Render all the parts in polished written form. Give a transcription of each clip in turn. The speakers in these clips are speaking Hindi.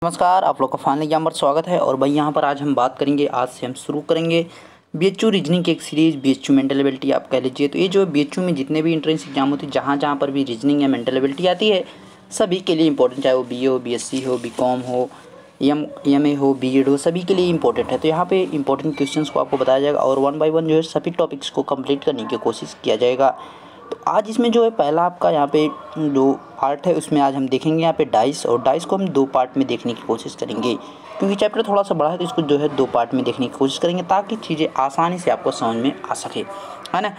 नमस्कार, आप लोग का फाइनल एग्जाम पर स्वागत है। और भाई यहाँ पर आज हम बात करेंगे, आज से हम शुरू करेंगे बीएचयू रीजनिंग की एक सीरीज़, बीएचयू मेंटल एबिलिटी आप कह लीजिए। तो ये जो बीएचयू में जितने भी एंट्रेंस एग्जाम होते हैं, जहाँ जहाँ पर भी रीजनिंग या मेंटल एबिलिटी आती है, सभी के लिए इंपॉर्टेंट, चाहे वो बीए हो, बीएससी हो, बीकॉम हो, एमए हो, बीएड हो, सभी के लिए इंपॉर्टेंट है। तो यहाँ पे इंपॉर्टेंट क्वेश्चंस को आपको बताया जाएगा और 1 बाय 1 जो है सभी टॉपिक्स को कंप्लीट करने की कोशिश किया जाएगा। तो आज इसमें जो है पहला आपका यहाँ पे जो पार्ट है उसमें आज हम देखेंगे यहाँ पे डाइस, और डाइस को हम 2 पार्ट में देखने की कोशिश करेंगे, क्योंकि चैप्टर थोड़ा सा बड़ा है तो इसको जो है 2 पार्ट में देखने की कोशिश करेंगे ताकि चीज़ें आसानी से आपको समझ में आ सके, है ना।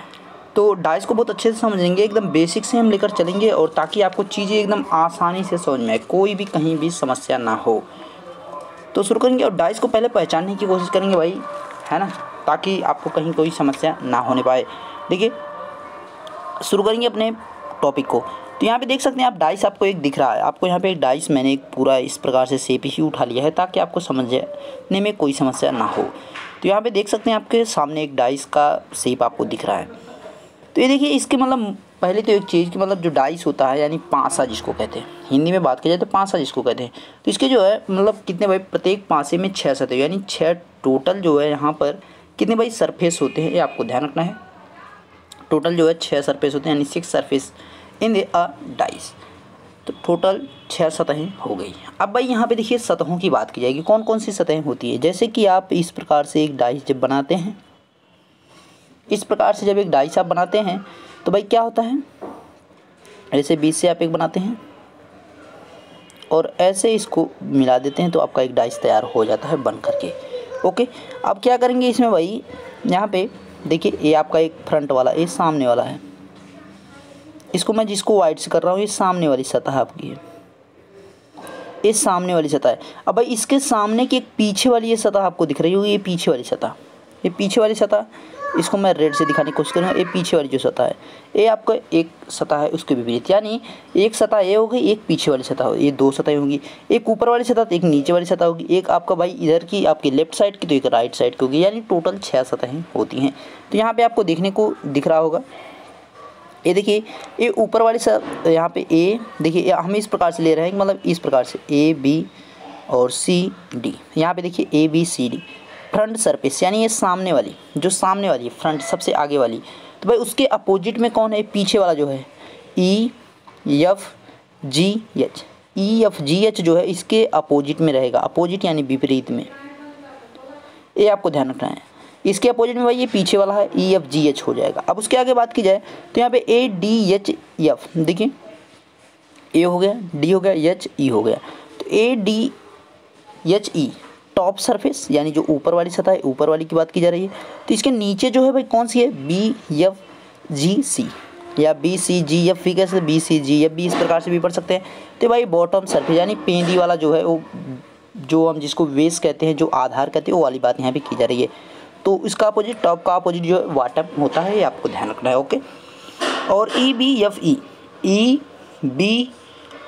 तो डाइस को बहुत अच्छे से समझेंगे, एकदम बेसिक से हम लेकर चलेंगे, और ताकि आपको चीज़ें एकदम आसानी से समझ में आए, कोई भी कहीं भी समस्या ना हो। तो शुरू करेंगे और डाइस को पहले पहचानने की कोशिश करेंगे भाई, है ना, ताकि आपको कहीं कोई समस्या ना होने पाए। देखिए, शुरू करेंगे अपने टॉपिक को। तो यहाँ पे देख सकते हैं आप, डाइस आपको एक दिख रहा है, आपको यहाँ पे एक डाइस मैंने एक पूरा इस प्रकार से शेप ही उठा लिया है ताकि आपको समझने में कोई समस्या ना हो। तो यहाँ पे देख सकते हैं आपके सामने एक डाइस का शेप आपको दिख रहा है। तो ये देखिए, इसके मतलब पहले तो एक चीज़ की मतलब जो डाइस होता है, यानी पासा जिसको कहते हैं, हिंदी में बात की जाए तो पासा जिसको कहते हैं। तो इसके जो है मतलब कितने भाई, प्रत्येक पासे में 6 सतह, यानी 6 टोटल जो है यहाँ पर कितने भाई सरफेस होते हैं, ये आपको ध्यान रखना है। टोटल जो है 6 सरफेस होते हैं, यानी 6 सरफेस इन अ डाइस। तो टोटल 6 सतहें हो गई। अब भाई यहाँ पे देखिए सतहों की बात की जाएगी, कौन कौन सी सतहें होती है। जैसे कि आप इस प्रकार से एक डाइस जब बनाते हैं, इस प्रकार से जब एक डाइस आप बनाते हैं तो भाई क्या होता है, ऐसे बीच से आप एक बनाते हैं और ऐसे इसको मिला देते हैं तो आपका एक डाइस तैयार हो जाता है बन करके। ओके, अब क्या करेंगे इसमें भाई, यहाँ पे देखिए ये आपका एक फ्रंट वाला, ये सामने वाला है, इसको मैं जिसको वाइड से कर रहा हूँ, ये सामने वाली सतह आपकी है, ये सामने वाली सतह है। अब भाई इसके सामने की एक पीछे वाली ये सतह आपको दिख रही होगी, ये पीछे वाली सतह, ये पीछे वाली सतह, इसको मैं रेड से दिखाने की कोशिश करूँगा। ये पीछे वाली जो सतह है, ये आपका एक सतह है उसके विपरीत, यानी एक सतह ये होगी, एक पीछे वाली सतह होगी, ये 2 सतह होंगी, एक ऊपर वाली सतह, एक नीचे वाली सतह होगी, एक आपका भाई इधर की आपकी लेफ्ट साइड की, तो एक राइट साइड की होगी, यानी टोटल 6 सतहें होती हैं। तो यहाँ पे आपको देखने को दिख रहा होगा, ये देखिए, ये ऊपर वाली यहाँ पे ए, देखिए हम इस प्रकार से ले रहे हैं, मतलब इस प्रकार से ए बी और सी डी, यहाँ पे देखिए A B C D front surface, यानी ये सामने वाली, जो सामने वाली फ्रंट सबसे आगे वाली। तो भाई उसके अपोजिट में कौन है, पीछे वाला जो है E F G H, E F G H जो है इसके अपोजिट में रहेगा, अपोजिट यानी विपरीत में, ये आपको ध्यान रखना है। इसके अपोजिट में भाई ये पीछे वाला है ई एफ जी एच हो जाएगा। अब उसके आगे बात की जाए तो यहाँ पे ए डी एच एफ, देखिए ए हो गया, डी हो गया, एच ई हो गया। तो A D H E top surface, यानी जो ऊपर वाली सतह है, ऊपर वाली की बात की जा रही है। तो इसके नीचे जो है भाई कौन सी है, बी एफ जी सी, या बी सी जी एफ भी कह सकते हैं, बी सी जी एफ भी इस प्रकार से भी पढ़ सकते हैं। तो भाई बॉटम सरफेस, यानी पेंदी वाला जो है, वो जो हम जिसको बेस कहते हैं, जो आधार कहते हैं, वो वाली बात यहाँ पे की जा रही है। तो इसका अपोजिट, टॉप का अपोजिट जो है बॉटम होता है, ये आपको ध्यान रखना है। ओके, और E B F E, E B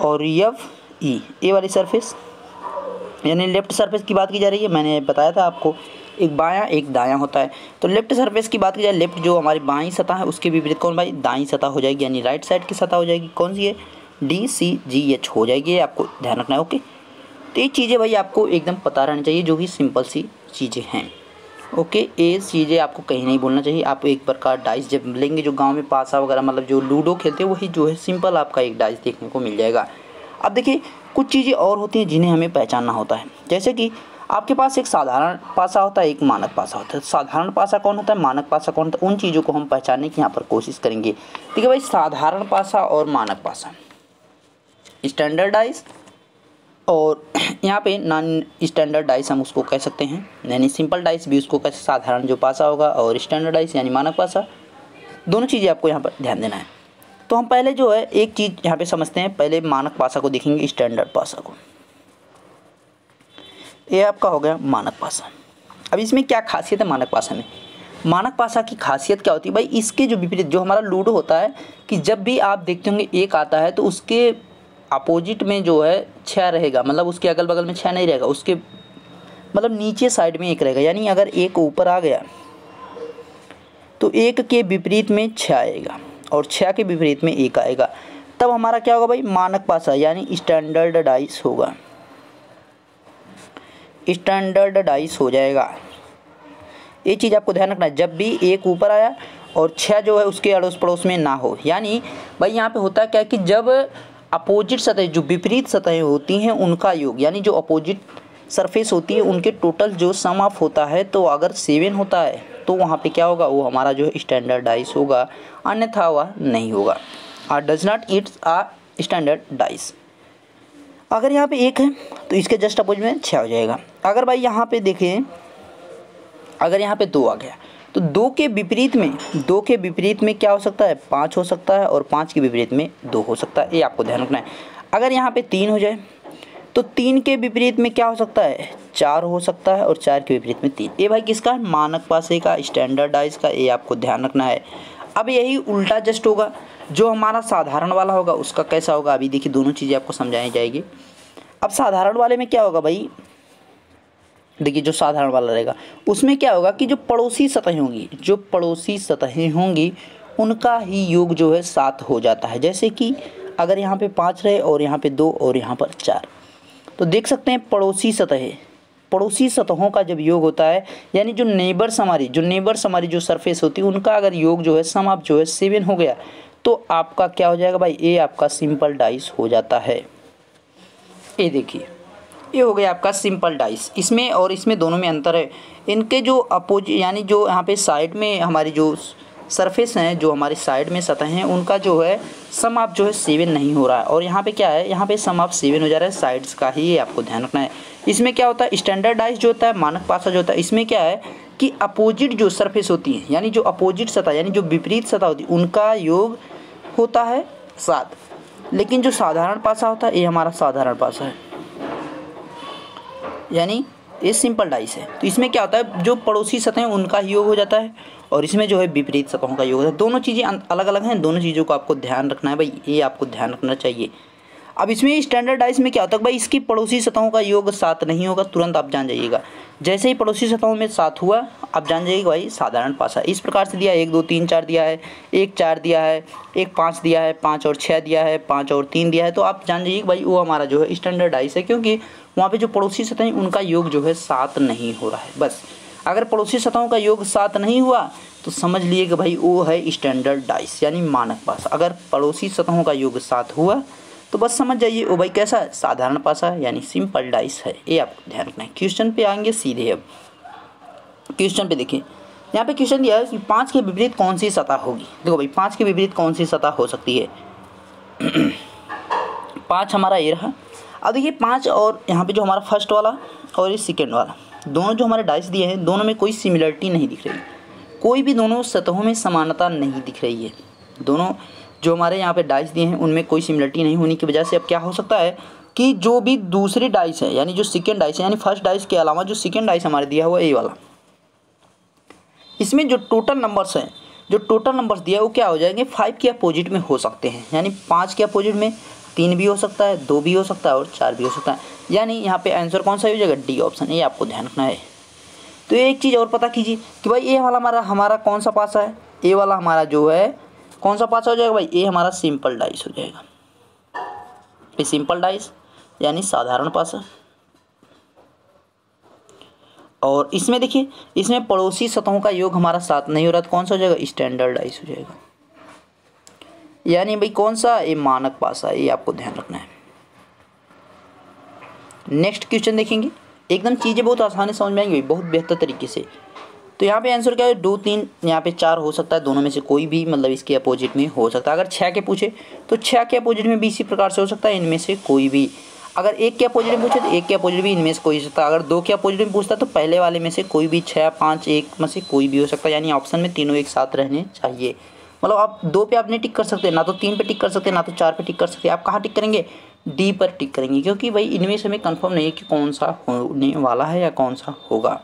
और एफ ई, ए वाली सरफेस यानी लेफ्ट सरफेस की बात की जा रही है। मैंने बताया था आपको, एक बायां एक दायां होता है। तो लेफ्ट सरफेस की बात की जाए, लेफ्ट जो हमारी बाईं सतह है उसके विपरीत कौन भाई, दाईं सतह हो जाएगी, यानी राइट साइड की सतह हो जाएगी, कौन सी है, डी सी जी एच हो जाएगी, ये आपको ध्यान रखना है। ओके, तो ये चीज़ें भाई आपको एकदम पता रहनी चाहिए, जो कि सिंपल सी चीज़ें हैं। ओके, ये चीज़ें आपको कहीं नहीं बोलना चाहिए। आप एक प्रकार डाइस जब लेंगे, जो गाँव में पासा वगैरह मतलब जो लूडो खेलते हैं, वही जो है सिंपल आपका एक डाइस देखने को मिल जाएगा। अब देखिए, कुछ चीज़ें और होती हैं जिन्हें हमें पहचानना होता है। जैसे कि आपके पास एक साधारण पासा होता है, एक मानक पासा होता है। साधारण पासा कौन होता है, मानक पासा कौन होता है, उन चीज़ों को हम पहचानने की यहाँ पर कोशिश करेंगे। ठीक है भाई, साधारण पासा और मानक पासा, स्टैंडर्ड डाइस, और यहाँ पे नॉन स्टैंडर्ड डाइस हम उसको कह सकते हैं, यानी सिंपल डाइस भी उसको कह, साधारण जो पासा होगा, और स्टैंडर्ड डाइस यानी मानक पासा, दोनों चीज़ें आपको यहाँ पर ध्यान देना है। तो हम पहले जो है एक चीज़ यहाँ पे समझते हैं, पहले मानक पासा को देखेंगे, स्टैंडर्ड पासा को। ये आपका हो गया मानक पासा। अब इसमें क्या खासियत है मानक पासा में, मानक पासा की खासियत क्या होती है भाई, इसके जो विपरीत जो हमारा लूडो होता है, कि जब भी आप देखते होंगे एक आता है तो उसके अपोजिट में जो है 6 रहेगा, मतलब उसके अगल बगल में 6 नहीं रहेगा, उसके मतलब नीचे साइड में 1 रहेगा। यानी अगर एक ऊपर आ गया तो 1 के विपरीत में 6 आएगा, और 6 के विपरीत में 1 आएगा, तब हमारा क्या होगा भाई, मानक पासा यानी स्टैंडर्ड डाइस होगा। स्टैंडर्ड डाइस हो जाएगा। ये चीज़ आपको ध्यान रखना है, जब भी एक ऊपर आया और 6 जो है उसके अड़ोस पड़ोस में ना हो। यानी भाई यहाँ पे होता क्या है कि जब अपोजिट सतह, जो विपरीत सतहें होती हैं उनका योग, यानी जो अपोजिट सरफेस होती है उनके टोटल जो सम ऑफ होता है, तो अगर 7 होता है तो वहाँ पे क्या होगा, वो हमारा जो है स्टैंडर्ड डाइस होगा, अन्यथा वह नहीं होगा। और does not it's a standard dice. अगर यहाँ पे 1 है तो इसके जस्ट अपोजिट में 6 हो जाएगा। अगर भाई यहाँ पे देखें, अगर यहाँ पे 2 आ गया तो 2 के विपरीत में क्या हो सकता है, 5 हो सकता है, और 5 के विपरीत में 2 हो सकता है। ये आपको ध्यान रखना है। अगर यहाँ पे 3 हो जाए तो 3 के विपरीत में क्या हो सकता है, 4 हो सकता है, और 4 के विपरीत में 3। ये भाई किसका, मानक पासे का, स्टैंडर्ड डाइस का। ये आपको ध्यान रखना है। अब यही उल्टा जस्ट होगा, जो हमारा साधारण वाला होगा उसका कैसा होगा, अभी देखिए दोनों चीज़ें आपको समझाई जाएगी। अब साधारण वाले में क्या होगा भाई, देखिए जो साधारण वाला रहेगा उसमें क्या होगा कि जो पड़ोसी सतहें होंगी उनका ही योग जो है 7 हो जाता है। जैसे कि अगर यहाँ पे 5 रहे और यहाँ पे 2 और यहाँ पर 4, तो देख सकते हैं पड़ोसी सतहों का जब योग होता है, यानी जो नेबर्स हमारी जो सरफेस होती है उनका अगर योग जो है सम ऑफ जो है 7 हो गया, तो आपका क्या हो जाएगा भाई, ये आपका सिंपल डाइस हो जाता है। ये देखिए, ये हो गया आपका सिंपल डाइस। इसमें और इसमें दोनों में अंतर है। इनके जो अपोजिट, यानी जो यहाँ पे साइड में हमारी जो सरफेस हैं, जो हमारी साइड में सतह हैं, उनका जो है सम ऑफ जो है 7 नहीं हो रहा है, और यहाँ पे क्या है, यहाँ पे सम ऑफ 7 हो जा रहा है साइड्स का ही। ये आपको ध्यान रखना है। इसमें क्या होता है, स्टैंडर्ड डाइस जो होता है, मानक पासा जो होता है, इसमें क्या है कि अपोजिट जो सरफेस होती है, यानी जो अपोजिट सतह, यानी जो विपरीत सतह होती है, उनका योग होता है 7। लेकिन जो साधारण पासा होता है, ये हमारा साधारण पासा है, यानी ये सिंपल डाइस है। तो इसमें क्या होता है, जो पड़ोसी सतह हैं उनका योग हो जाता है, और इसमें जो है विपरीत सतहों का योग होता है। दोनों चीज़ें अलग अलग हैं, दोनों चीज़ों को आपको ध्यान रखना है भाई, ये आपको ध्यान रखना चाहिए। अब इसमें स्टैंडर्ड डाइस में क्या होता है भाई, इसकी पड़ोसी सतहों का योग 7 नहीं होगा, तुरंत आप जान जाइएगा। जैसे ही पड़ोसी सतहों में 7 हुआ, आप जान जाइएगा भाई साधारण पासा। इस प्रकार से दिया, 1 2 3 4 दिया है, 1 4 दिया है, 1 5 दिया है, 5 और 6 दिया है, 5 और 3 दिया है, तो आप जान जाइए भाई वो हमारा जो है स्टैंडर्ड डाइस है, क्योंकि वहाँ पे जो पड़ोसी सतह हैं उनका योग जो है 7 नहीं हो रहा है। बस अगर पड़ोसी सतहों का योग 7 नहीं हुआ तो समझ लिए कि भाई वो है स्टैंडर्ड डाइस, यानी मानक पासा। अगर पड़ोसी सतहों का योग 7 हुआ तो बस समझ जाइए वो भाई कैसा है, साधारण पासा यानी सिंपल डाइस है। ये आपको ध्यान रखना है। क्वेश्चन पे आएंगे सीधे। अब क्वेश्चन पे देखिए, यहाँ पे क्वेश्चन दिया है कि 5 के विपरीत कौन सी सतह होगी। देखो भाई 5 के विपरीत कौन सी सतह हो सकती है। 5 हमारा ये रहा। अब देखिए 5 और यहाँ पे जो हमारा फर्स्ट वाला और ये सेकेंड वाला, दोनों जो हमारे डाइस दिए हैं, दोनों में कोई सिमिलरिटी नहीं दिख रही, कोई भी दोनों सतहों में समानता नहीं दिख रही है। दोनों जो हमारे यहाँ पे डाइस दिए हैं उनमें कोई सिमिलरिटी नहीं होने की वजह से अब क्या हो सकता है कि जो भी दूसरी डाइस है, यानी जो सेकेंड डाइस है, यानी फर्स्ट डाइस के अलावा जो सेकेंड डाइस हमारे दिया हुआ ए वाला, इसमें जो टोटल नंबर्स हैं, जो टोटल नंबर्स दिया है वो क्या हो जाएंगे, 5 के अपोजिट में हो सकते हैं। यानी 5 के अपोजिट में 3 भी हो सकता है, 2 भी हो सकता है और 4 भी हो सकता है। यानी यहाँ पे आंसर कौन सा हो जाएगा, डी ऑप्शन। ये आपको ध्यान रखना है। तो एक चीज़ और पता कीजिए कि भाई ये वाला हमारा कौन सा पासा है, ए वाला हमारा जो है कौन सा पासा हो जाएगा भाई, ये हमारा सिंपल डाइस हो जाएगा। ये सिंपल डाइस यानी साधारण पासा। और इसमें देखिए, इसमें पड़ोसी सतहों का योग हमारा 7 नहीं हो रहा, तो कौन सा हो जाएगा, स्टैंडर्ड डाइस हो जाएगा। यानी भाई कौन सा, ये मानक पासा। ये आपको ध्यान रखना है। नेक्स्ट क्वेश्चन देखेंगे, एकदम चीज़ें बहुत आसानी समझ में आएंगी, बहुत बेहतर तरीके से। तो यहाँ पे आंसर क्या है, 2 3 यहाँ पे 4 हो सकता है, दोनों में से कोई भी मतलब इसके अपोजिट में हो सकता है। अगर 6 के पूछे तो 6 के अपोजिट में भी इसी प्रकार से हो सकता है, इनमें से कोई भी। अगर 1 के अपोजिट में पूछे तो 1 के अपोजिट भी इनमें से कोई हो सकता है। अगर 2 के अपोजिट में पूछता है तो पहले वाले में से कोई भी, 6 5 1 में से कोई भी हो सकता है। यानी ऑप्शन में तीनों एक साथ रहने चाहिए। मतलब आप 2 पे आप नहीं टिक कर सकते, ना तो 3 पे टिक कर सकते, ना तो 4 पे टिक कर सकते। आप कहाँ टिक करेंगे, डी पर टिक करेंगे, क्योंकि भाई इनमें से हमें कंफर्म नहीं है कि कौन सा होने वाला है या कौन सा होगा।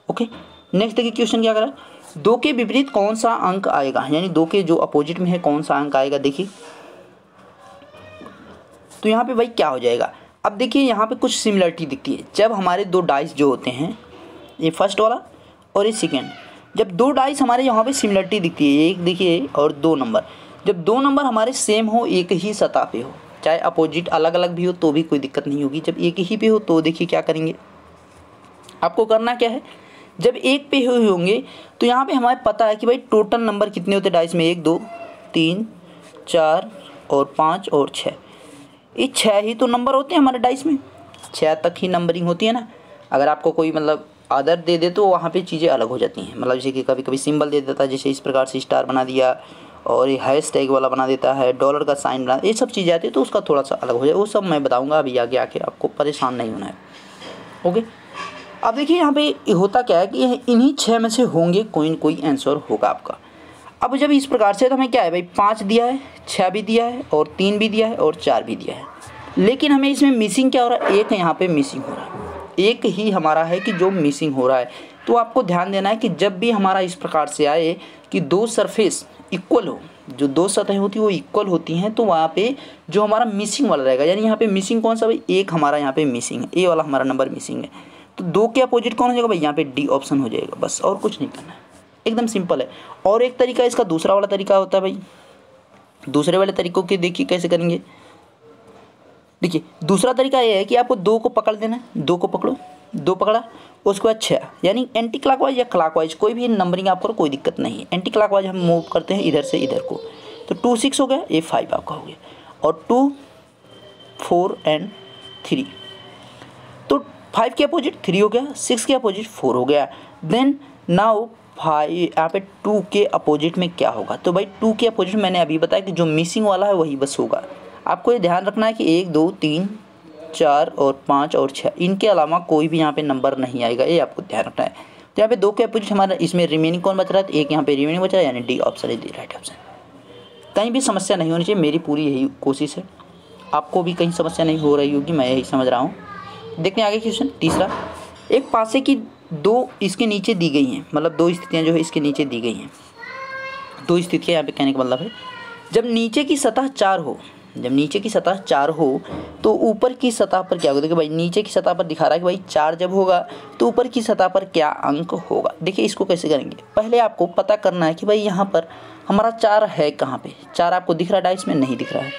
ओके, नेक्स्ट देखिए क्वेश्चन क्या करा, 2 के विपरीत कौन सा अंक आएगा, यानी 2 के जो अपोजिट में है कौन सा अंक आएगा। देखिए तो यहाँ पे भाई क्या हो जाएगा, अब देखिए यहाँ पे कुछ सिमिलरिटी दिखती है। जब हमारे 2 डाइस जो होते हैं, ये फर्स्ट वाला और ये सेकेंड, जब 2 डाइस हमारे यहाँ पे सिमिलरिटी दिखती है, एक देखिए और 2 नंबर, जब 2 नंबर हमारे सेम हो, एक ही सतह पे हो, चाहे अपोजिट अलग अलग भी हो तो भी कोई दिक्कत नहीं होगी। जब एक ही पे हो तो देखिए क्या करेंगे, आपको करना क्या है, जब 1 पे हुए होंगे तो यहाँ पे हमें पता है कि भाई टोटल नंबर कितने होते हैं डाइस में, 1 2 3 4 और 5 और 6, ये 6 ही तो नंबर होते हैं हमारे डाइस में, 6 तक ही नंबरिंग होती है ना। अगर आपको कोई मतलब अदर दे दे तो वहाँ पे चीज़ें अलग हो जाती हैं, मतलब जैसे कि कभी कभी सिंबल दे देता है, जैसे इस प्रकार से स्टार बना दिया और ये हैश टैग वाला बना देता है, डॉलर का साइन बना, ये सब चीज़ें आती है तो उसका थोड़ा सा अलग हो जाए, वो सब मैं बताऊँगा अभी आगे आके, आपको परेशान नहीं होना है। ओके, अब देखिए यहाँ पे होता क्या है कि इन्हीं 6 में से होंगे कोई न कोई आंसर होगा आपका। अब जब इस प्रकार से तो हमें क्या है भाई, 5 दिया है, 6 भी दिया है और 3 भी दिया है और 4 भी दिया है, लेकिन हमें इसमें मिसिंग क्या हो रहा है, एक यहाँ पे मिसिंग हो रहा है, एक ही हमारा है कि जो मिसिंग हो रहा है। तो आपको ध्यान देना है कि जब भी हमारा इस प्रकार से आए कि दो सरफेस इक्वल हो, जो दो सतहें होती हैं वो इक्वल होती हैं, तो वहाँ पे जो हमारा मिसिंग वाला रहेगा, यानी यहाँ पे मिसिंग कौन सा भाई, एक हमारा यहाँ पे मिसिंग है, ए वाला हमारा नंबर मिसिंग है, तो 2 के अपोजिट कौन हो जाएगा भाई, यहाँ पे डी ऑप्शन हो जाएगा, बस और कुछ नहीं करना है, एकदम सिंपल है। और एक तरीका इसका दूसरा वाला तरीका होता है भाई, दूसरे वाले तरीकों के देखिए कैसे करेंगे। देखिए दूसरा तरीका ये है कि आपको 2 को पकड़ देना है, 2 को पकड़ो, 2 पकड़ा, उसके बाद 6, यानी एंटी क्लॉकवाइज या क्लॉकवाइज कोई भी नंबरिंग आप करो, कोई दिक्कत नहीं है। एंटी क्लॉकवाइज हम मूव करते हैं इधर से इधर को, तो 2 6 हो गया, ये 5 आपका हो गया, और 2 4 एंड 3, तो 5 के अपोजिट 3 हो गया, 6 के अपोजिट 4 हो गया। देन नाउ 5 यहाँ पे 2 के अपोजिट में क्या होगा, तो भाई 2 के अपोजिट मैंने अभी बताया कि जो मिसिंग वाला है वही बस होगा। आपको ये ध्यान रखना है कि 1 2 3 4 और 5 और 6, इनके अलावा कोई भी यहाँ पे नंबर नहीं आएगा, ये आपको ध्यान रखना है। तो यहाँ पे 2 के अपोजिट हमारा इसमें रिमेनिंग कौन बच रहा है, तो एक यहाँ पे रिमेनिंग बच रहा है, यानी D option is the right option. कहीं भी समस्या नहीं होनी चाहिए, मेरी पूरी यही कोशिश है, आपको भी कहीं समस्या नहीं हो रही होगी, मैं यही समझ रहा हूँ। देखते हैं आगे क्वेश्चन तीसरा। एक पासे की 2 इसके नीचे दी गई हैं, मतलब 2 स्थितियाँ जो है इसके नीचे दी गई हैं, 2 स्थितियाँ यहाँ पे कहने का मतलब है, जब नीचे की सतह 4 हो, जब नीचे की सतह 4 हो तो ऊपर की सतह पर क्या होगा। देखिए भाई नीचे की सतह पर दिखा रहा है कि भाई 4 जब होगा तो ऊपर की सतह पर क्या अंक होगा। देखिए इसको कैसे करेंगे, पहले आपको पता करना है कि भाई यहाँ पर हमारा 4 है कहाँ पे, 4 आपको दिख रहा है डाइस में, नहीं दिख रहा है,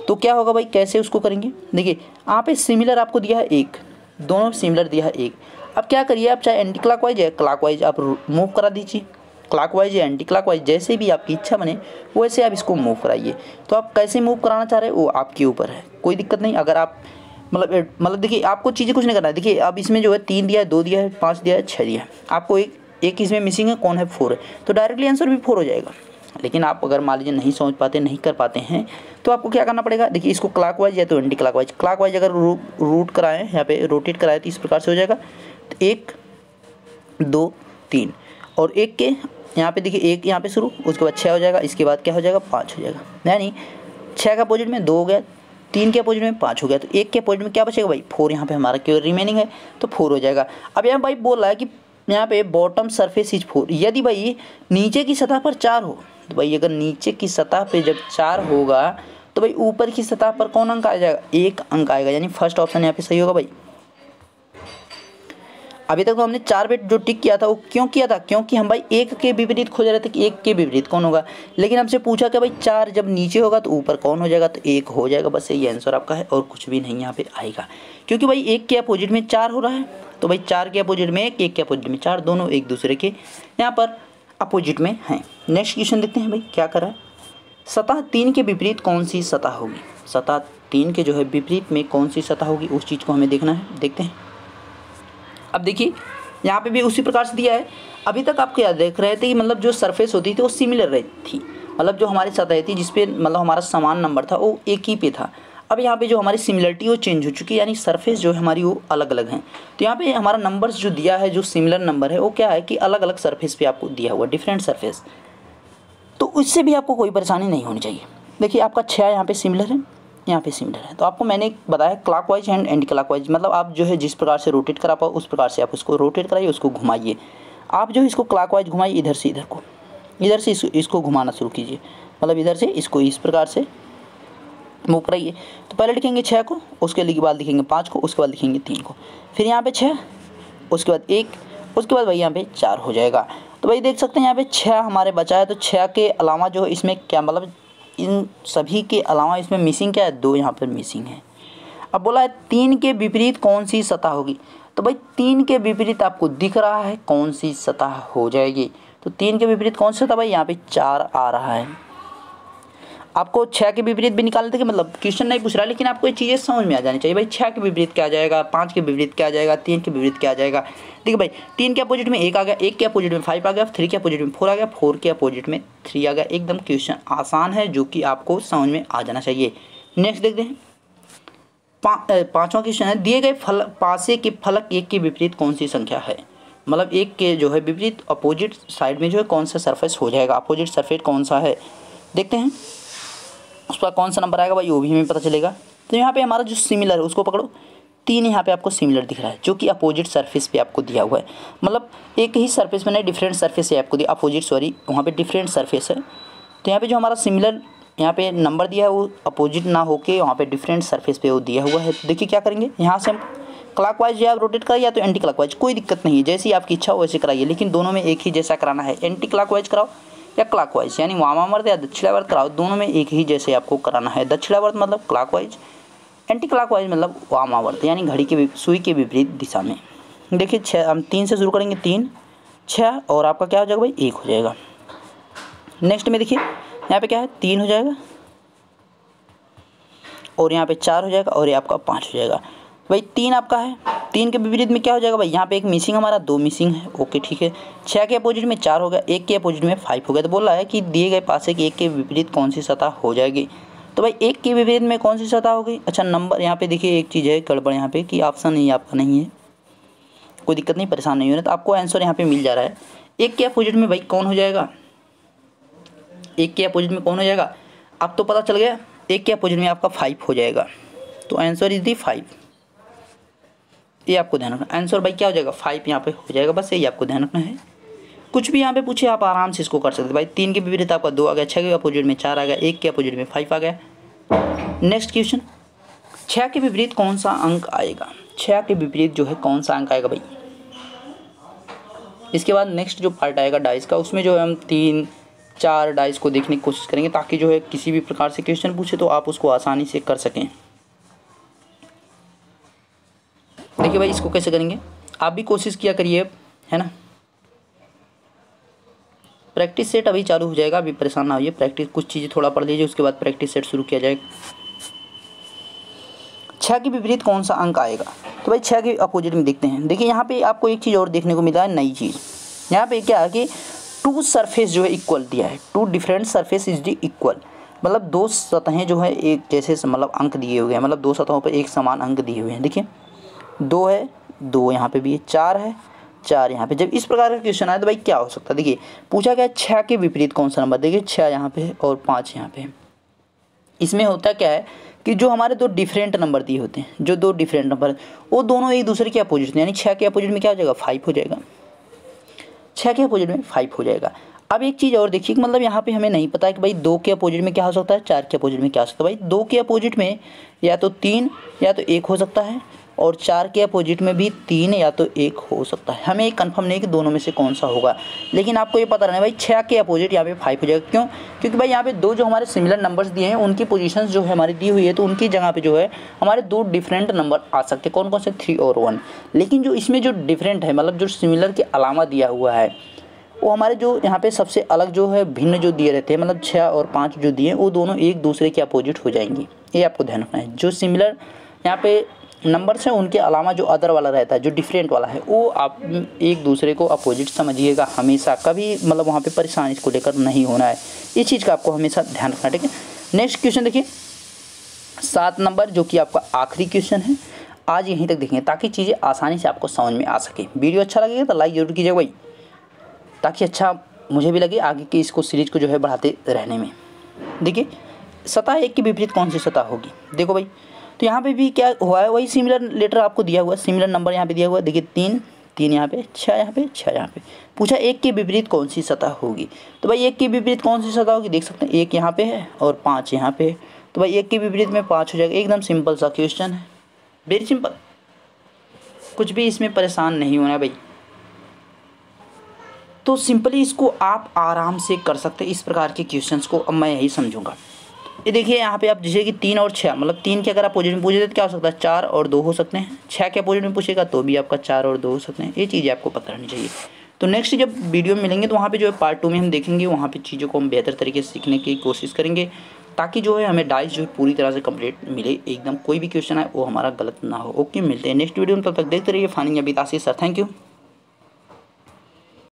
तो क्या होगा भाई, कैसे उसको करेंगे। देखिए यहाँ पे सिमिलर आपको दिया है 1, दोनों सिमिलर दिया है 1। अब क्या करिए, आप चाहे एंटी क्लॉकवाइज या क्लॉकवाइज आप मूव करा दीजिए, क्लॉकवाइज या एंटी क्लॉकवाइज जैसे भी आपकी इच्छा बने वैसे आप इसको मूव कराइए। तो आप कैसे मूव कराना चाह रहे हैं वो आपके ऊपर है, कोई दिक्कत नहीं। अगर आप मतलब देखिए आपको चीज़ें कुछ नहीं करना है। देखिए अब इसमें जो है 3 दिया है, 2 दिया है, 5 दिया है, 6 दिया है, आपको एक इसमें मिसिंग है, कौन है 4 है, तो डायरेक्टली आंसर भी 4 हो जाएगा। लेकिन आप अगर मान लीजिए नहीं समझ पाते, नहीं कर पाते हैं, तो आपको क्या करना पड़ेगा। देखिए इसको क्लॉकवाइज या तो एंटी क्लॉकवाइज, क्लॉकवाइज अगर रूट कराएं, यहाँ पे रोटेट कराएं तो इस प्रकार से हो जाएगा, तो 1 2 3 और 1 के यहाँ पे देखिए 1 यहाँ पे शुरू, उसके बाद 6 हो जाएगा, इसके बाद क्या हो जाएगा 5 हो जाएगा, यानी 6 का अपोजिट में 2 हो गया, 3 के अपोजिट में 5 हो गया, तो 1 के अपोजिट में क्या बचेगा भाई 4, यहाँ पे हमारा केवल रिमेनिंग है तो 4 हो जाएगा। अब यहाँ भाई बोल रहा है कि यहाँ पे बॉटम सरफेस इज 4, यदि भाई नीचे की सतह पर 4 हो, तो भाई अगर नीचे की सतह पे जब 4 होगा तो भाई ऊपर की सतह पर कौन अंक आ जाएगा, 1 अंक आएगा, यानी फर्स्ट ऑप्शन यहाँ पे सही होगा भाई। अभी तक तो हमने 4 बिट जो टिक किया था वो क्यों किया था, क्योंकि हम भाई 1 के विपरीत खोज रहे थे कि 1 के विपरीत कौन होगा, लेकिन हमसे पूछा कि भाई 4 जब नीचे होगा तो ऊपर कौन हो जाएगा, तो 1 हो जाएगा, बस यही आंसर आपका है और कुछ भी नहीं यहाँ पे आएगा। क्योंकि भाई 1 के अपोजिट में 4 हो रहा है, तो भाई 4 के अपोजिट में 1, 1 के अपोजिट में 4, दोनों एक दूसरे के यहाँ पर अपोजिट में हैं। नेक्स्ट क्वेश्चन देखते हैं भाई क्या कर रहा है। सतह 3 के विपरीत कौन सी सतह होगी, सतह 3 के जो है विपरीत में कौन सी सतह होगी, उस चीज़ को हमें देखना है, देखते हैं। अब देखिए यहाँ पे भी उसी प्रकार से दिया है। अभी तक आप क्या देख रहे थे कि मतलब जो सरफेस होती थी वो सिमिलर रहती थी, मतलब जो हमारी सतह थी जिसपे मतलब हमारा समान नंबर था वो एक ही पे था। अब यहाँ पे जो हमारी सिमिलरिटी वो चेंज हो चुकी है, यानी सरफेस जो है हमारी वो अलग अलग हैं। तो यहाँ पे हमारा नंबर्स जो दिया है, जो सिमिलर नंबर है वो क्या है कि अलग अलग सरफेस पे आपको दिया हुआ, डिफरेंट सरफेस, तो उससे भी आपको कोई परेशानी नहीं होनी चाहिए। देखिए आपका 6 यहाँ पे सिमिलर है, यहाँ पे सिमिलर है, तो आपको मैंने बताया क्लॉकवाइज एंड एंटी क्लॉकवाइज, मतलब आप जो है जिस प्रकार से रोटेट करा पाओ उस प्रकार से आप उसको रोटेट कराइए, उसको घुमाइए। आप जो इसको क्लॉकवाइज घुमाइए, इधर से इधर को, इधर से इसको घुमाना शुरू कीजिए, मतलब इधर से इसको इस प्रकार से मूव कराइए। तो पहले लिखेंगे 6 को, उसके बाद लिखेंगे 5 को, उसके बाद लिखेंगे 3 को, फिर यहाँ पे 6, उसके बाद 1, उसके बाद भाई यहाँ पे 4 हो जाएगा। तो भाई देख सकते हैं यहाँ पे 6 हमारे बचा है, तो 6 के अलावा जो है इसमें क्या, मतलब इन सभी के अलावा इसमें मिसिंग क्या है, 2 यहाँ पर मिसिंग है। अब बोला है 3 के विपरीत कौन सी सतह होगी। तो भाई 3 के विपरीत आपको दिख रहा है कौन सी सतह हो जाएगी, तो 3 के विपरीत कौन सी सतह, भाई यहाँ पे 4 आ रहा है। आपको 6 के विपरीत भी निकालने थे, मतलब क्वेश्चन नहीं पूछ रहा, लेकिन आपको ये चीज़ें समझ में आ जानी चाहिए भाई। 6 के विपरीत क्या आ जाएगा, 5 के विपरीत क्या आ जाएगा, 3 के विपरीत क्या आ जाएगा। देखिए भाई 3 के अपोजिट में 1 आ गया, 1 के अपोजिट में 5 आ गया, 3 के अपोजिट में 4 आ गया, 4 के अपोजिट में 3 आ गया। एकदम क्वेश्चन आसान है जो कि आपको समझ में आ जाना चाहिए। नेक्स्ट देखते हैं 5वां क्वेश्चन है, दिए गए पासे के फलक 1 के विपरीत कौन सी संख्या है। मतलब 1 के जो है विपरीत अपोजिट साइड में जो है कौन सा सरफेस हो जाएगा, अपोजिट सरफेस कौन सा है, देखते हैं उसका कौन सा नंबर आएगा भाई, वो भी हमें पता चलेगा। तो यहाँ पे हमारा जो सिमिलर है उसको पकड़ो, 3 यहाँ पे आपको सिमिलर दिख रहा है जो कि अपोजिट सरफेस पे आपको दिया हुआ है। मतलब एक ही सरफेस में नहीं, डिफरेंट सरफेस है आपको दिया, अपोजिट सॉरी वहाँ पे डिफरेंट सरफेस है। तो यहाँ पे जो हमारा सिमिलर यहाँ पे नंबर दिया है वो अपोजिट ना होके वहाँ पे डिफरेंट सरफेस पे वो दिया हुआ है। तो देखिए क्या करेंगे, यहाँ से हम क्लॉकवाइज या रोटेट कराइए या तो एंटी क्लॉकवाइज, कोई दिक्कत नहीं है, जैसी आपकी इच्छा हो वैसे कराइए, लेकिन दोनों में एक ही जैसा कराना है। एंटी क्लॉकवाइज कराओ या क्लॉकवाइज, यानी वामावर्त या दक्षिणावर्त कराओ, दोनों में एक ही जैसे आपको कराना है। दक्षिणावर्त मतलब क्लॉकवाइज, एंटी क्लॉकवाइज मतलब वामावर्त, यानी घड़ी के सुई के विपरीत दिशा में। देखिए 6 हम 3 से शुरू करेंगे, 3 6 और आपका क्या हो जाएगा भाई 1 हो जाएगा। नेक्स्ट में देखिए यहाँ पे क्या है 3 हो जाएगा और यहाँ पे 4 हो जाएगा और ये आपका 5 हो जाएगा। भाई 3 आपका है, 3 के विपरीत में क्या हो जाएगा भाई, यहाँ पे एक मिसिंग हमारा 2 मिसिंग है, ओके ठीक है। 6 के अपोजिट में 4 हो गया, 1 के अपोजिट में 5 हो गया। तो बोल रहा है कि दिए गए पासे की 1 के विपरीत कौन सी सतह हो जाएगी। तो भाई 1 के विपरीत में कौन सी सतह होगी। अच्छा नंबर यहाँ पे देखिए एक चीज़ है गड़बड़ यहाँ पे कि ऑप्शन ही आपका नहीं है, कोई दिक्कत नहीं, परेशान नहीं होना। तो आपको आंसर यहाँ पे मिल जा रहा है। 1 के अपोजिट में भाई कौन हो जाएगा, 1 के अपोजिट में कौन हो जाएगा, अब तो पता चल गया। 1 के अपोजिट में आपका 5 हो जाएगा, तो आंसर इज दी 5। ये आपको ध्यान रखना, आंसर भाई क्या हो जाएगा 5 यहाँ पे हो जाएगा, बस यही आपको ध्यान रखना है। कुछ भी यहाँ पे पूछे आप आराम से इसको कर सकते हैं भाई। 3 के विपरीत आपका 2 आ गया, 6 के अपोजिट में 4 आ गया, 1 के अपोजिट में 5 आ गया। नेक्स्ट क्वेश्चन, 6 के विपरीत कौन सा अंक आएगा, 6 के विपरीत जो है कौन सा अंक आएगा भाई। इसके बाद नेक्स्ट जो पार्ट आएगा डाइस का, उसमें जो है हम 3 4 डाइस को देखने की कोशिश करेंगे ताकि जो है किसी भी प्रकार से क्वेश्चन पूछे तो आप उसको आसानी से कर सकें। देखिए भाई इसको कैसे करेंगे, आप भी कोशिश किया करिए, है ना। प्रैक्टिस सेट अभी चालू हो जाएगा, अभी परेशान ना होइए, प्रैक्टिस कुछ चीज़ें थोड़ा पढ़ लीजिए, उसके बाद प्रैक्टिस सेट शुरू किया जाएगा। 6 के विपरीत कौन सा अंक आएगा, तो भाई 6 के अपोजिट में देखते हैं। देखिए यहाँ पे आपको एक चीज़ और देखने को मिला है, नई चीज़। यहाँ पे क्या है कि 2 सरफेस जो है इक्वल दिया है, 2 different surface is the equal, मतलब 2 सतहें जो है एक जैसे मतलब अंक दिए हुए हैं, मतलब 2 सतहों पर एक समान अंक दिए हुए हैं। देखिए 2 है, 2 यहाँ पे भी है, 4 है, 4 यहाँ पे। जब इस प्रकार का क्वेश्चन आए तो भाई क्या हो सकता है, देखिए पूछा गया 6 के विपरीत कौन सा नंबर, देखिए 6 यहाँ पे है और 5 यहाँ पे है। इसमें होता क्या है कि जो हमारे 2 डिफरेंट नंबर दिए होते हैं, जो 2 डिफरेंट नंबर वो दोनों एक दूसरे के अपोजिट, यानी 6 के अपोजिट में क्या हो जाएगा 5 हो जाएगा, 6 के अपोजिट में 5 हो जाएगा। अब एक चीज़ और देखिए, मतलब यहाँ पे हमें नहीं पता है कि भाई 2 के अपोजिट में क्या हो सकता है, 4 के अपोजिट में क्या हो सकता है। भाई 2 के अपोजिट में या तो 3 या तो 1 हो सकता है, और 4 के अपोजिट में भी 3 या तो 1 हो सकता है। हमें कंफर्म नहीं कि दोनों में से कौन सा होगा, लेकिन आपको ये पता रहना भाई 6 के अपोजिट यहाँ पे 5 हो जाएगा। क्यों, क्योंकि भाई यहाँ पे 2 जो हमारे सिमिलर नंबर्स दिए हैं उनकी पोजीशंस जो है हमारी दी हुई है, तो उनकी जगह पे जो है हमारे 2 डिफरेंट नंबर आ सकते हैं। कौन कौन से, 3 और 1। लेकिन जो इसमें जो डिफरेंट है, मतलब जो सिमिलर के अलावा दिया हुआ है, वो हमारे जो यहाँ पे सबसे अलग जो है भिन्न जो दिए रहते हैं, मतलब 6 और 5 जो दिए वो दोनों एक दूसरे के अपोजिट हो जाएंगी। ये आपको ध्यान रखना है। जो सिमिलर यहाँ पे नंबर्स हैं उनके अलावा जो अदर वाला रहता है, जो डिफरेंट वाला है, वो आप एक दूसरे को अपोजिट समझिएगा हमेशा, कभी मतलब वहाँ पे परेशान इसको लेकर नहीं होना है। इस चीज़ का आपको हमेशा ध्यान रखना है, ठीक है। नेक्स्ट क्वेश्चन देखिए 7 नंबर, जो कि आपका आखिरी क्वेश्चन है। आज यहीं तक देखेंगे ताकि चीज़ें आसानी से आपको समझ में आ सके। वीडियो अच्छा लगेगा तो लाइक जरूर कीजिएगा भाई, ताकि अच्छा मुझे भी लगे आगे की इसको सीरीज को जो है बढ़ाते रहने में। देखिए सतह 1 के विपरीत कौन सी सतह होगी, देखो भाई। तो यहाँ पे भी क्या हुआ है, वही सिमिलर लेटर आपको दिया हुआ है, सिमिलर नंबर यहाँ पे दिया हुआ है। देखिए 3 यहाँ पे, 6 यहाँ पे, 6 यहाँ पे। पूछा 1 के विपरीत कौन सी सतह होगी, तो भाई 1 के विपरीत कौन सी सतह होगी, देख सकते हैं 1 यहाँ पे है और 5 यहाँ पे है। तो भाई 1 के विपरीत में 5 हो जाएगा। एकदम सिंपल सा क्वेश्चन है, वेरी सिंपल, कुछ भी इसमें परेशान नहीं होना भाई। तो सिंपली इसको आप आराम से कर सकते हैं। इस प्रकार के क्वेश्चंस को अब मैं यही समझूंगा। ये देखिए यहाँ पे आप जैसे कि 3 और 6 मतलब 3 के अगर आप पोजीशन पूछे तो क्या हो सकता है 4 और 2 हो सकते हैं। 6 के पोजीशन में पूछेगा तो भी आपका 4 और 2 हो सकते हैं। ये चीज़ें आपको पता रहनी चाहिए। तो नेक्स्ट जब वीडियो में मिलेंगे तो वहाँ पे जो है पार्ट 2 में हम देखेंगे, वहाँ पे चीज़ों को हम बेहतर तरीके से सीखने की कोशिश करेंगे ताकि जो है हमें डाइस जो है पूरी तरह से कंप्लीट मिले, एकदम कोई भी क्वेश्चन आए वो हमारा गलत ना हो। ओके, मिलते हैं नेक्स्ट वीडियो में, तब तक देखते रहिए फाइनिंग अभी आशीष सर। Thank you.